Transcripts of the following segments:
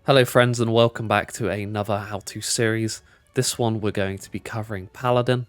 Hello friends and welcome back to another how-to series. This one we're going to be covering Paladin.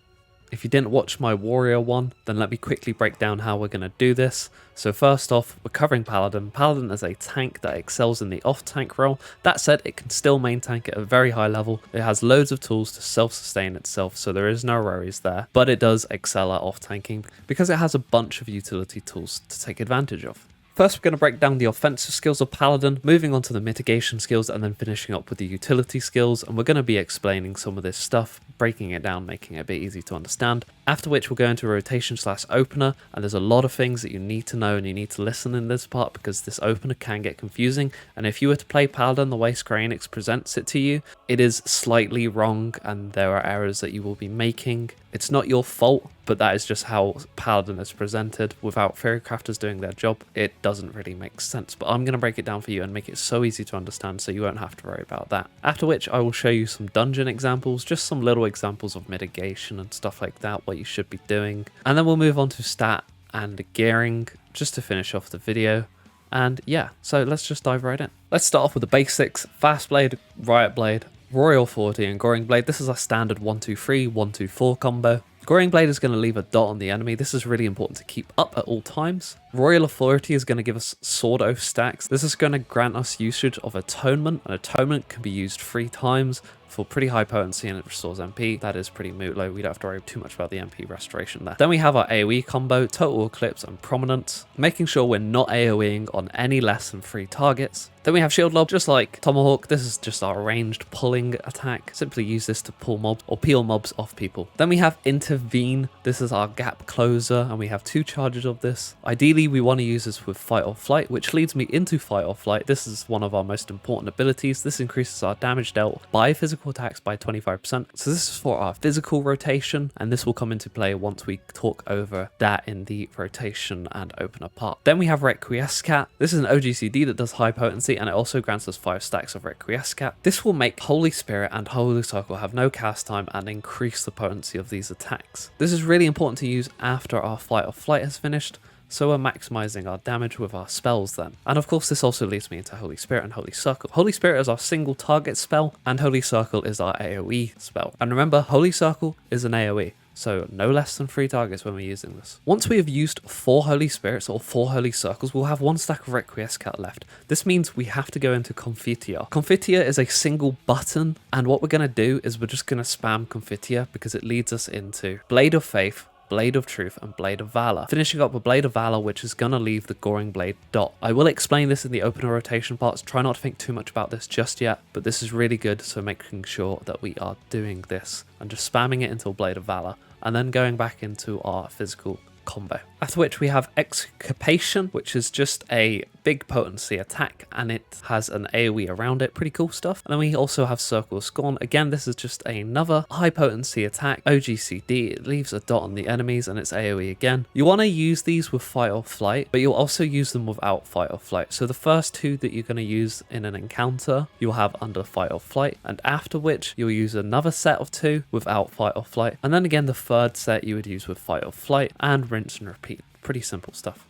If you didn't watch my Warrior one, then let me quickly break down how we're going to do this. So first off, we're covering Paladin. Paladin is a tank that excels in the off-tank role. That said, it can still main tank at a very high level. It has loads of tools to self-sustain itself, so there is no worries there. But it does excel at off-tanking because it has a bunch of utility tools to take advantage of. First, we're going to break down the offensive skills of Paladin, moving on to the mitigation skills, and then finishing up with the utility skills. And we're going to be explaining some of this stuff, breaking it down, making it a bit easy to understand. After which, we'll go into rotation/opener, and there's a lot of things that you need to know and you need to listen in this part because this opener can get confusing. And if you were to play Paladin the way Square Enix presents it to you, it is slightly wrong, and there are errors that you will be making. It's not your fault, but that is just how Paladin is presented. Without Theory Crafters doing their job, it doesn't really make sense. But I'm going to break it down for you and make it so easy to understand so you won't have to worry about that. After which, I will show you some dungeon examples, just some little examples of mitigation and stuff like that, what you should be doing. And then we'll move on to stat and gearing, just to finish off the video. And yeah, so let's just dive right in. Let's start off with the basics. Fast Blade, Riot Blade, Royal Authority and Goring Blade. This is our standard 1-2-3, 1-2-4 combo. Goring Blade is going to leave a dot on the enemy. This is really important to keep up at all times. Royal Authority is going to give us Sword Oath stacks. This is going to grant us usage of Atonement. An Atonement can be used 3 times for pretty high potency and it restores MP. That is pretty moot low. We don't have to worry too much about the MP restoration there. Then we have our AoE combo, Total Eclipse and Prominence, making sure we're not AoEing on any less than 3 targets. Then we have Shield Lob, just like Tomahawk. This is just our ranged pulling attack. Simply use this to pull mobs or peel mobs off people. Then we have Intervene. This is our gap closer and we have 2 charges of this. Ideally, we want to use this with Fight or Flight, which leads me into Fight or Flight. This is one of our most important abilities. This increases our damage dealt by physical attacks by 25%. So this is for our physical rotation, and this will come into play once we talk over that in the rotation and opener part. Then we have Requiescat. This is an OGCD that does high potency, and it also grants us 5 stacks of Requiescat. This will make Holy Spirit and Holy Circle have no cast time and increase the potency of these attacks. This is really important to use after our Fight or Flight has finished, so we're maximizing our damage with our spells then. And of course, this also leads me into Holy Spirit and Holy Circle. Holy Spirit is our single target spell, and Holy Circle is our AoE spell. And remember, Holy Circle is an AoE, so no less than 3 targets when we're using this. Once we have used 4 Holy Spirits or 4 Holy Circles, we'll have 1 stack of Requiescat left. This means we have to go into Confitia. Confitia is a single button, and what we're going to do is we're just going to spam Confitia because it leads us into Blade of Faith, Blade of Truth and Blade of Valor. Finishing up with Blade of Valor, which is going to leave the Goring Blade dot. I will explain this in the opener rotation parts. Try not to think too much about this just yet, but this is really good, so making sure that we are doing this and just spamming it until Blade of Valor and then going back into our physical combo. After which we have Excapation, which is just a big potency attack and it has an AoE around it. Pretty cool stuff. And then we also have Circle of Scorn. Again, this is just another high potency attack. OGCD, it leaves a dot on the enemies and it's AoE again. You want to use these with Fight or Flight, but you'll also use them without Fight or Flight. So the first 2 that you're going to use in an encounter, you'll have under Fight or Flight, and after which you'll use another set of 2 without Fight or Flight. And then again, the 3rd set you would use with Fight or Flight, and rinse and repeat. Pretty simple stuff.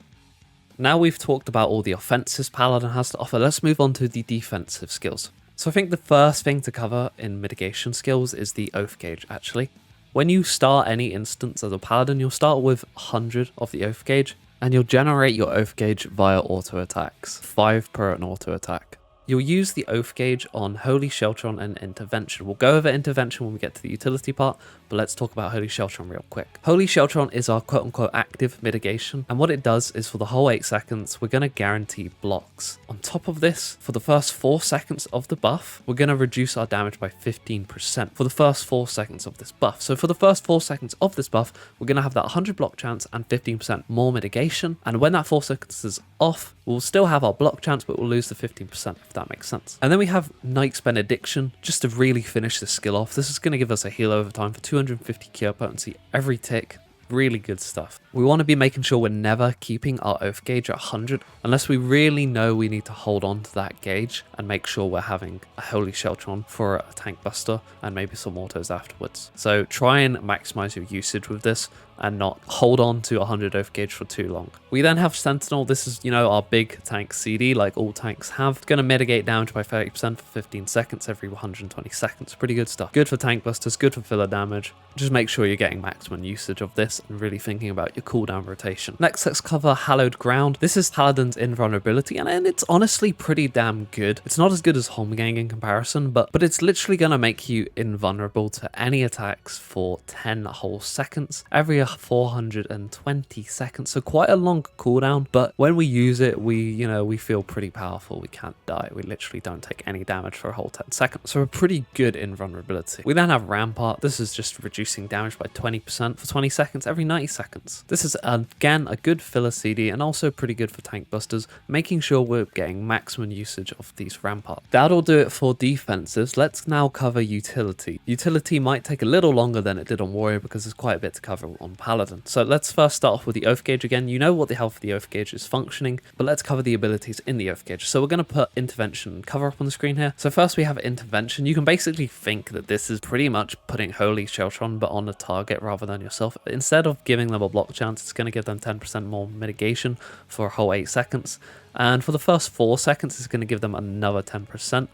Now we've talked about all the offensives Paladin has to offer, let's move on to the defensive skills. So I think the first thing to cover in mitigation skills is the Oath Gauge actually. When you start any instance as a Paladin, you'll start with 100 of the Oath Gauge, and you'll generate your Oath Gauge via auto attacks, 5 per an auto attack. You'll use the Oath Gauge on Holy Sheltron and Intervention. We'll go over Intervention when we get to the utility part, but let's talk about Holy Sheltron real quick. Holy Sheltron is our quote-unquote active mitigation, and what it does is for the whole 8 seconds, we're going to guarantee blocks. On top of this, for the first 4 seconds of the buff, we're going to reduce our damage by 15% for the first 4 seconds of this buff. So for the first 4 seconds of this buff, we're going to have that 100 block chance and 15% more mitigation, and when that 4 seconds is off, we'll still have our block chance, but we'll lose the 15%, if that makes sense. And then we have Knight's Benediction, just to really finish the skill off. This is going to give us a heal over time for 250 cure potency every tick. Really good stuff. We want to be making sure we're never keeping our oath gauge at 100 unless we really know we need to hold on to that gauge and make sure we're having a Holy Shelter on for a tank buster and maybe some autos afterwards. So try and maximize your usage with this and not hold on to 100 oath gauge for too long. We then have Sentinel. This is, you know, our big tank CD like all tanks have. It's going to mitigate damage by 30% for 15 seconds every 120 seconds. Pretty good stuff. Good for tank busters, good for filler damage. Just make sure you're getting maximum usage of this and really thinking about your cooldown rotation. Next, let's cover Hallowed Ground. This is Paladin's invulnerability, and it's honestly pretty damn good. It's not as good as Holmgang in comparison, but it's literally going to make you invulnerable to any attacks for 10 whole seconds, every 420 seconds. So quite a long cooldown, but when we use it, we feel pretty powerful. We can't die. We literally don't take any damage for a whole 10 seconds. So a pretty good invulnerability. We then have Rampart. This is just reducing damage by 20% for 20 seconds every 90 seconds. This is again a good filler CD and also pretty good for tank busters, making sure we're getting maximum usage of these Rampart. That'll do it for defensives. Let's now cover utility. Utility might take a little longer than it did on Warrior because there's quite a bit to cover on Paladin. So let's first start off with the oath gauge again. You know what the health of the oath gauge is functioning, but let's cover the abilities in the oath gauge. So we're going to put intervention and cover up on the screen here. So first we have intervention. You can basically think that this is pretty much putting Holy Shelter on, but on a target rather than yourself. Instead of giving them a block chance, it's going to give them 10% more mitigation for a whole 8 seconds. And for the first 4 seconds, it's going to give them another 10%.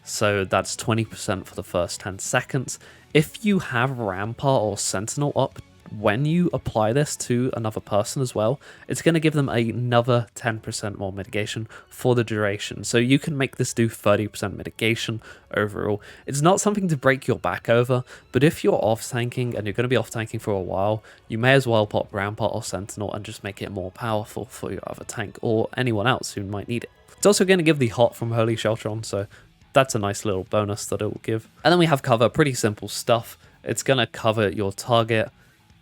So that's 20% for the first 10 seconds. If you have Rampart or Sentinel up, when you apply this to another person as well, it's going to give them another 10% more mitigation for the duration. So you can make this do 30% mitigation overall. It's not something to break your back over, but if you're off tanking and you're going to be off tanking for a while, you may as well pop Rampart or Sentinel and just make it more powerful for your other tank or anyone else who might need it. It's also going to give the hot from Holy Shelter on, so that's a nice little bonus that it will give. And then we have cover, pretty simple stuff. It's going to cover your target,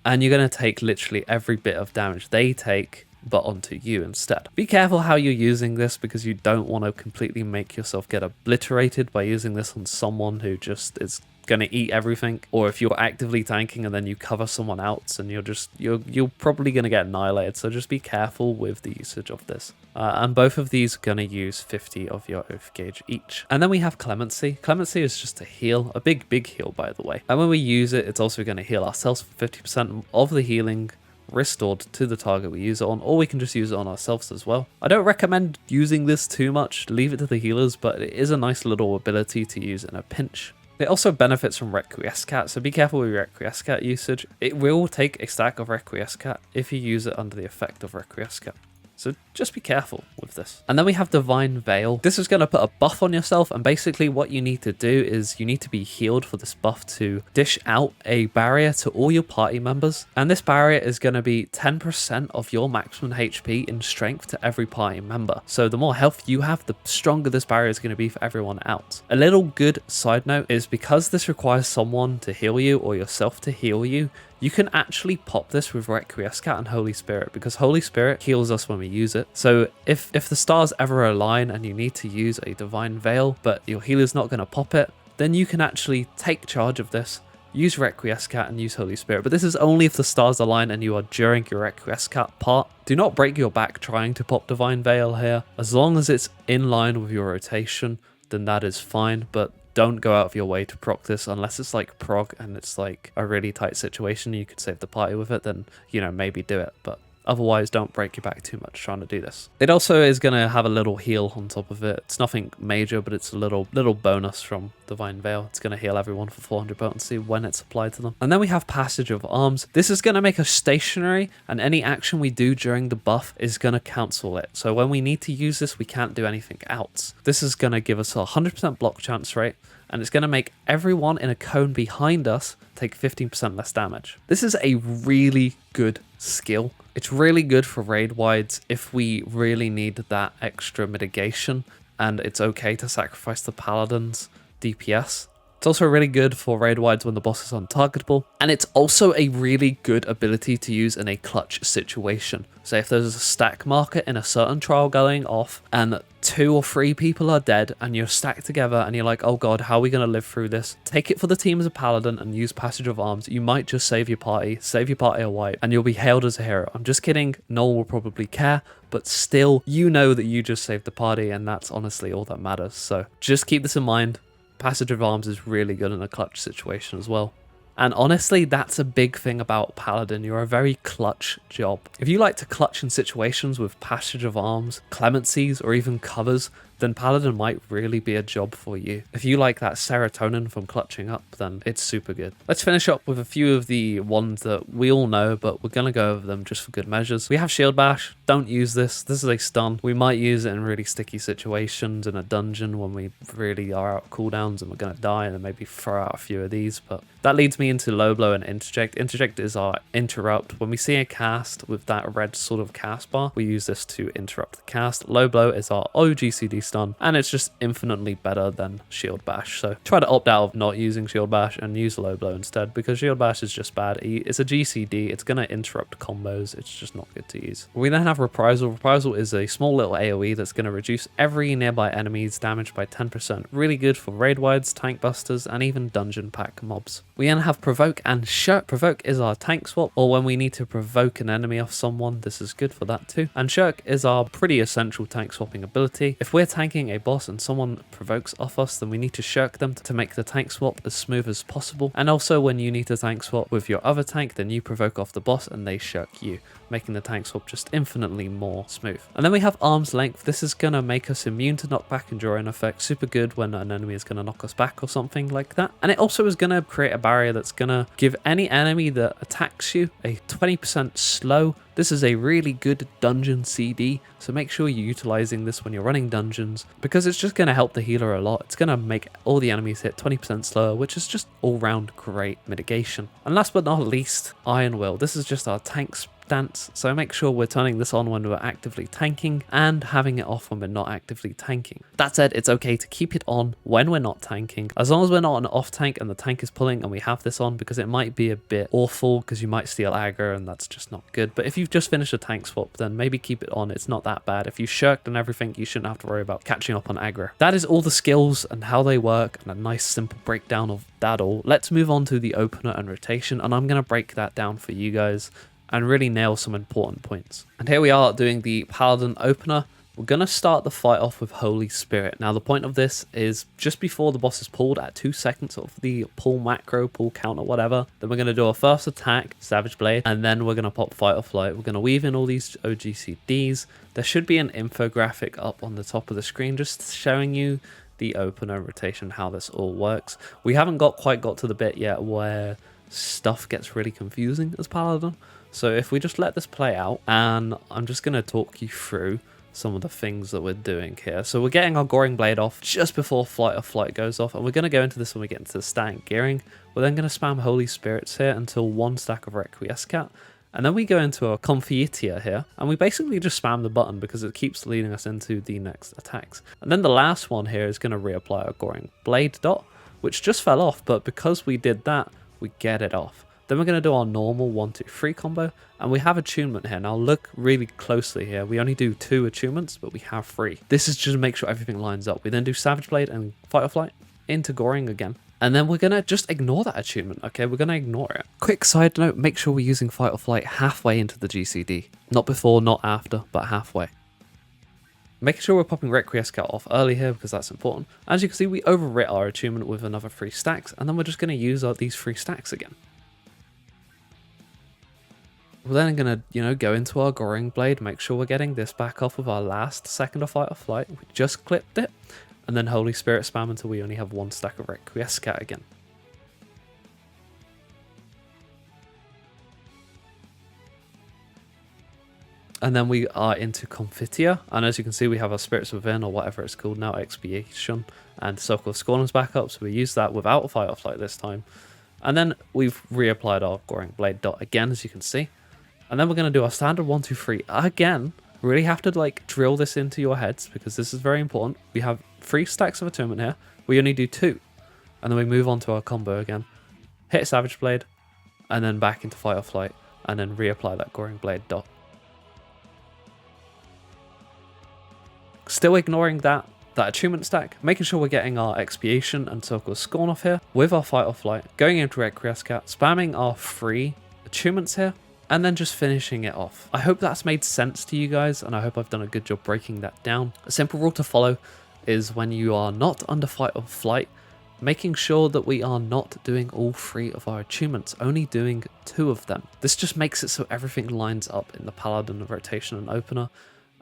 and you're going to take literally every bit of damage they take, but onto you instead. Be careful how you're using this because you don't want to completely make yourself get obliterated by using this on someone who just is going to eat everything, or if you're actively tanking and then you cover someone else and you're probably going to get annihilated. So just be careful with the usage of this. And both of these are going to use 50 of your oath gauge each. And then we have Clemency. Clemency is just a heal, a big heal by the way. And when we use it, it's also going to heal ourselves for 50% of the healing restored to the target we use it on, or we can just use it on ourselves as well. I don't recommend using this too much, leave it to the healers, but it is a nice little ability to use in a pinch. It also benefits from Requiescat, so be careful with your Requiescat usage. It will take a stack of Requiescat if you use it under the effect of Requiescat. So just be careful with this. And then we have Divine Veil. This is going to put a buff on yourself, and basically what you need to do is you need to be healed for this buff to dish out a barrier to all your party members. And this barrier is going to be 10% of your maximum HP in strength to every party member. So the more health you have, the stronger this barrier is going to be for everyone else. A little good side note is because this requires someone to heal you or yourself to heal you, you can actually pop this with Requiescat and Holy Spirit, because Holy Spirit heals us when we use it. So if the stars ever align and you need to use a Divine Veil, but your healer's not going to pop it, then you can actually take charge of this, use Requiescat and use Holy Spirit. But this is only if the stars align and you are during your Requiescat part. Do not break your back trying to pop Divine Veil here. As long as it's in line with your rotation, then that is fine, but don't go out of your way to proc this unless it's like prog and it's like a really tight situation, you could save the party with it, then, you know, maybe do it. But otherwise, don't break your back too much trying to do this. It also is going to have a little heal on top of it. It's nothing major, but it's a little bonus from Divine Veil. It's going to heal everyone for 400 potency when it's applied to them. And then we have Passage of Arms. This is going to make us stationary, and any action we do during the buff is going to cancel it. So when we need to use this, we can't do anything else. This is going to give us a 100% block chance rate, and it's going to make everyone in a cone behind us take 15% less damage. This is a really good skill. It's really good for raid wides if we really need that extra mitigation, and it's okay to sacrifice the Paladin's DPS It's also really good for raid wides when the boss is untargetable, and it's also a really good ability to use in a clutch situation. So if there's a stack marker in a certain trial going off and 2 or 3 people are dead and you're stacked together and you're like, oh god, how are we going to live through this? Take it for the team as a paladin and use Passage of Arms. You might just save your party a wipe, and you'll be hailed as a hero. I'm just kidding, no one will probably care, but still, you know that you just saved the party, and that's honestly all that matters. So just keep this in mind. Passage of Arms is really good in a clutch situation as well. And honestly, that's a big thing about Paladin. You're a very clutch job. If you like to clutch in situations with Passage of Arms, clemencies, or even covers, then Paladin might really be a job for you. If you like that serotonin from clutching up, then it's super good. Let's finish up with a few of the ones that we all know, but we're going to go over them just for good measures. We have Shield Bash. Don't use this. This is a stun. We might use it in really sticky situations in a dungeon when we really are out cooldowns and we're going to die, and then maybe throw out a few of these. But that leads me into Low Blow and Interject. Interject is our interrupt. When we see a cast with that red sort of cast bar, we use this to interrupt the cast. Low Blow is our OGCD stun, and it's just infinitely better than Shield Bash. So try to opt out of not using Shield Bash and use Low Blow instead, because Shield Bash is just bad. It's a GCD. It's going to interrupt combos. It's just not good to use. We then have Reprisal. Reprisal is a small little AoE that's going to reduce every nearby enemy's damage by 10%. Really good for raid wides, tank busters, and even dungeon pack mobs. We then have Provoke and Shirk. Provoke is our tank swap, or when we need to provoke an enemy off someone, this is good for that too. And Shirk is our pretty essential tank swapping ability. If we're tanking a boss and someone provokes off us, then we need to Shirk them to make the tank swap as smooth as possible. And also when you need to tank swap with your other tank, then you provoke off the boss and they Shirk you, making the tank swap just infinitely more smooth. And then we have Arm's Length. This is going to make us immune to knockback and drawing effect. Super good when an enemy is going to knock us back or something like that. And it also is going to create a barrier that's going to give any enemy that attacks you a 20% slow. This is a really good dungeon CD, so make sure you're utilizing this when you're running dungeons, because it's just going to help the healer a lot. It's going to make all the enemies hit 20% slower, which is just all round great mitigation. And last but not least, Iron Will. This is just our tank stance, so make sure we're turning this on when we're actively tanking and having it off when we're not actively tanking. That said, it's okay to keep it on when we're not tanking, as long as we're not an off tank and the tank is pulling and we have this on, because it might be a bit awful because you might steal aggro and that's just not good. But if you've just finished a tank swap, then maybe keep it on. It's not that bad. If you shirked and everything, you shouldn't have to worry about catching up on aggro. That is all the skills and how they work, and a nice simple breakdown of that all. Let's move on to the opener and rotation, and I'm going to break that down for you guys and really nail some important points. And here we are doing the Paladin opener. We're going to start the fight off with Holy Spirit. Now the point of this is just before the boss is pulled at 2 seconds of the pull macro, pull counter, whatever. Then we're going to do our first attack, Savage Blade, and then we're going to pop Fight or Flight. We're going to weave in all these OGCDs. There should be an infographic up on the top of the screen just showing you the opener rotation, how this all works. We haven't quite got to the bit yet where stuff gets really confusing as Paladin. So if we just let this play out, and I'm just going to talk you through some of the things that we're doing here. So we're getting our Goring Blade off just before Flight or Flight goes off, and we're going to go into this when we get into the stat and gearing. We're then going to spam Holy Spirits here until 1 stack of Requiescat, and then we go into our Confiteor here, and we basically just spam the button because it keeps leading us into the next attacks. And then the last one here is going to reapply our Goring Blade dot, which just fell off, but because we did that, we get it off. Then we're going to do our normal 1-2-3 combo, and we have attunement here. Now look really closely here. We only do 2 attunements, but we have 3. This is just to make sure everything lines up. We then do Savage Blade and Fight or Flight into Goring again. And then we're going to just ignore that attunement, okay? We're going to ignore it. Quick side note, make sure we're using Fight or Flight halfway into the GCD. Not before, not after, but halfway. Making sure we're popping Requiescat off early here because that's important. As you can see, we overwrit our attunement with another 3 stacks, and then we're just going to use these 3 stacks again. We're then going to, go into our Goring Blade, make sure we're getting this back off with our last second of Fight or Flight. We just clipped it, and then Holy Spirit spam until we only have 1 stack of Requiescat again. And then we are into Confiteor, and as you can see, we have our Spirits Within, or whatever it's called now, Expiation, and Circle of Scorn's back up, so we use that without a Fight or Flight this time. And then we've reapplied our Goring Blade dot again, as you can see. And then we're going to do our standard 1-2-3 again. Really have to drill this into your heads because this is very important. We have 3 stacks of attunement here. We only do 2. and then we move on to our combo again. Hit Savage Blade, and then back into Fight or Flight, and then reapply that Goring Blade dot. Still ignoring that attunement stack, making sure we're getting our Expiation and Circle of Scorn off here with our Fight or Flight, going into Requiescat, spamming our 3 attunements here, and then just finishing it off. I hope that's made sense to you guys, and I hope I've done a good job breaking that down. A simple rule to follow is when you are not under Fight or Flight, making sure that we are not doing all 3 of our attunements, only doing 2 of them. This just makes it so everything lines up in the Paladin rotation and opener,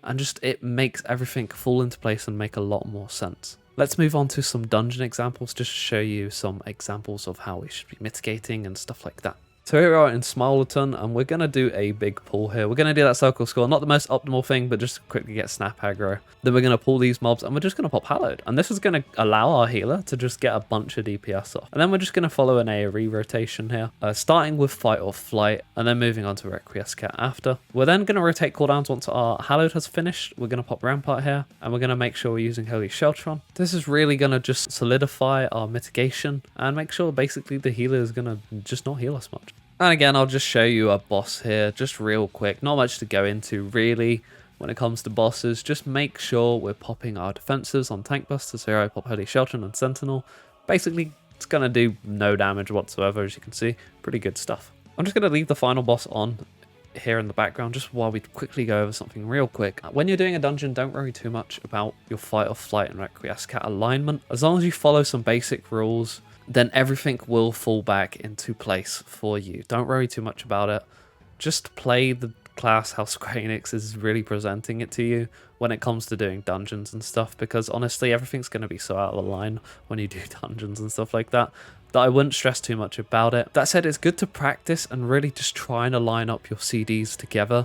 and just it makes everything fall into place and make a lot more sense. Let's move on to some dungeon examples just to show you some examples of how we should be mitigating and stuff like that. So here we are in Smileton, and we're going to do a big pull here. We're going to do that circle score, not the most optimal thing, but just to quickly get snap aggro. Then we're going to pull these mobs, and we're just going to pop Hallowed. And this is going to allow our healer to just get a bunch of DPS off. And then we're just going to follow an AoE rotation here, starting with Fight or Flight, and then moving on to Requiescat after. We're then going to rotate cooldowns once our Hallowed has finished. We're going to pop Rampart here, and we're going to make sure we're using Holy Shelter on. This is really going to just solidify our mitigation, and make sure basically the healer is going to just not heal us much. And again, I'll just show you a boss here, just real quick. Not much to go into, really, when it comes to bosses. Just make sure we're popping our defenses on Tank Busters. Here I pop Holy Shelter and Sentinel. Basically, it's going to do no damage whatsoever, as you can see. Pretty good stuff. I'm just going to leave the final boss on here in the background, just while we quickly go over something real quick. When you're doing a dungeon, don't worry too much about your Fight or Flight and Requiescat alignment. As long as you follow some basic rules, then everything will fall back into place for you. Don't worry too much about it. Just play the class how Square Enix is really presenting it to you when it comes to doing dungeons and stuff, because honestly, everything's going to be so out of line when you do dungeons and stuff like that, that I wouldn't stress too much about it. That said, it's good to practice and really just trying to line up your CDs together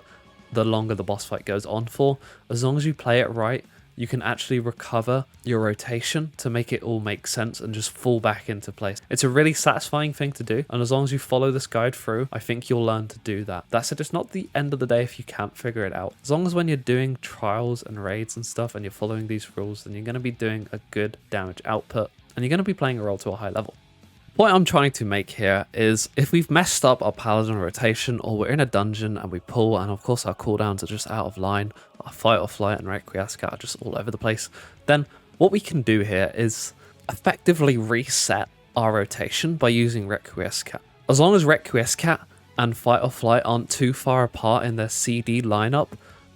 the longer the boss fight goes on for. As long as you play it right, you can actually recover your rotation to make it all make sense and just fall back into place. It's a really satisfying thing to do, and as long as you follow this guide through, I think you'll learn to do that. That said, it's not the end of the day if you can't figure it out. As long as when you're doing trials and raids and stuff and you're following these rules, then you're going to be doing a good damage output, and you're going to be playing a role to a high level. What I'm trying to make here is, if we've messed up our Paladin rotation, or we're in a dungeon and we pull, and of course our cooldowns are just out of line, our Fight or Flight and Requiescat are just all over the place, then what we can do here is effectively reset our rotation by using Requiescat. As long as Requiescat and Fight or Flight aren't too far apart in their CD lineup,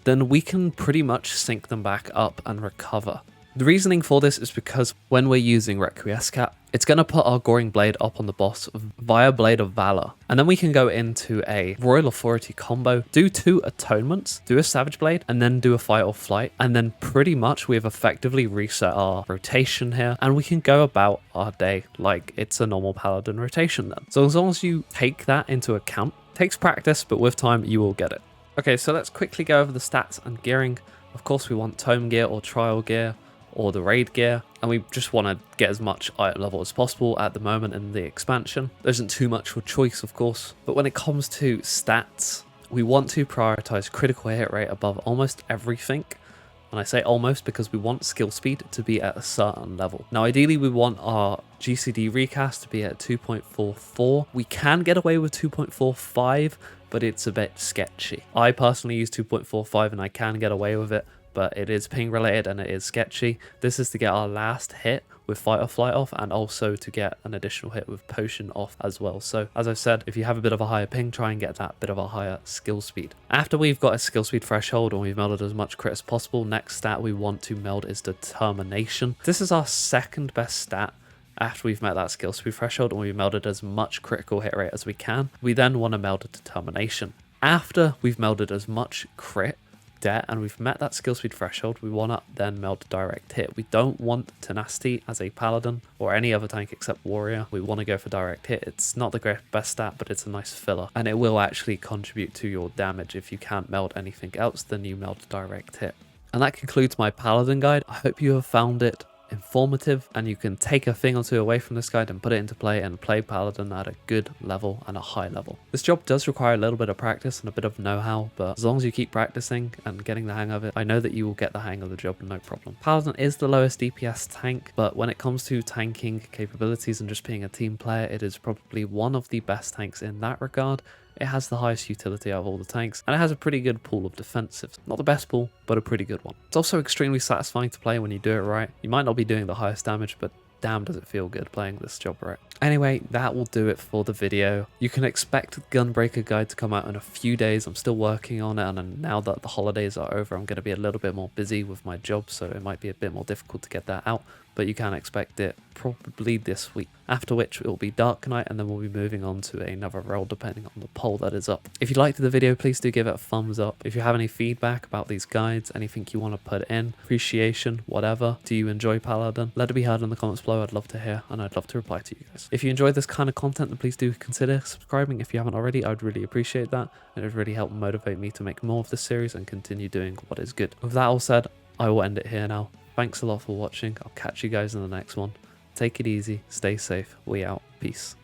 then we can pretty much sync them back up and recover. The reasoning for this is because when we're using Requiescat, it's going to put our Goring Blade up on the boss via Blade of Valor. And then we can go into a Royal Authority combo, do 2 atonements, do a Savage Blade, and then do a Fight or Flight. And then pretty much we've effectively reset our rotation here, and we can go about our day like it's a normal Paladin rotation then. So as long as you take that into account, it takes practice, but with time you will get it. Okay, so let's quickly go over the stats and gearing. Of course, we want Tome Gear or Trial Gear, or the raid gear, and we just want to get as much item level as possible at the moment in the expansion. There isn't too much for choice, of course, but when it comes to stats, we want to prioritize critical hit rate above almost everything. And I say almost because we want skill speed to be at a certain level. Now, ideally, we want our GCD recast to be at 2.44. We can get away with 2.45, but it's a bit sketchy. I personally use 2.45 and I can get away with it, but it is ping related and it is sketchy. This is to get our last hit with Fight or Flight off, and also to get an additional hit with Potion off as well. So as I said, if you have a bit of a higher ping, try and get that bit of a higher skill speed. After we've got a skill speed threshold and we've melded as much crit as possible, next stat we want to meld is Determination. This is our second best stat after we've met that skill speed threshold and we've melded as much critical hit rate as we can. We then want to meld a Determination. After we've melded as much crit and we've met that skill speed threshold, we want to then meld direct hit. We don't want tenacity as a paladin or any other tank except warrior. We want to go for direct hit. It's not the best stat, but it's a nice filler, and it will actually contribute to your damage. If you can't meld anything else, then you meld direct hit. And that concludes my paladin guide. I hope you have found it informative, and you can take a thing or two away from this guide and put it into play and play Paladin at a good level and a high level. This job does require a little bit of practice and a bit of know-how, but as long as you keep practicing and getting the hang of it, I know that you will get the hang of the job no problem. Paladin is the lowest DPS tank, but when it comes to tanking capabilities and just being a team player, it is probably one of the best tanks in that regard. It has the highest utility out of all the tanks, and it has a pretty good pool of defensives. Not the best pool, but a pretty good one. It's also extremely satisfying to play when you do it right. You might not be doing the highest damage, but damn does it feel good playing this job right. Anyway, that will do it for the video. You can expect the Gunbreaker guide to come out in a few days. I'm still working on it, and now that the holidays are over, I'm going to be a little bit more busy with my job, so it might be a bit more difficult to get that out, but you can expect it probably this week, after which it will be Dark Knight, and then we'll be moving on to another role depending on the poll that is up. If you liked the video, please do give it a thumbs up. If you have any feedback about these guides, anything you want to put in, appreciation, whatever, do you enjoy Paladin? Let it be heard in the comments below. I'd love to hear, and I'd love to reply to you guys. If you enjoy this kind of content, then please do consider subscribing if you haven't already. I'd really appreciate that, and it would really help motivate me to make more of this series and continue doing what is good. With that all said, I will end it here now. Thanks a lot for watching. I'll catch you guys in the next one. Take it easy, stay safe, we out, peace.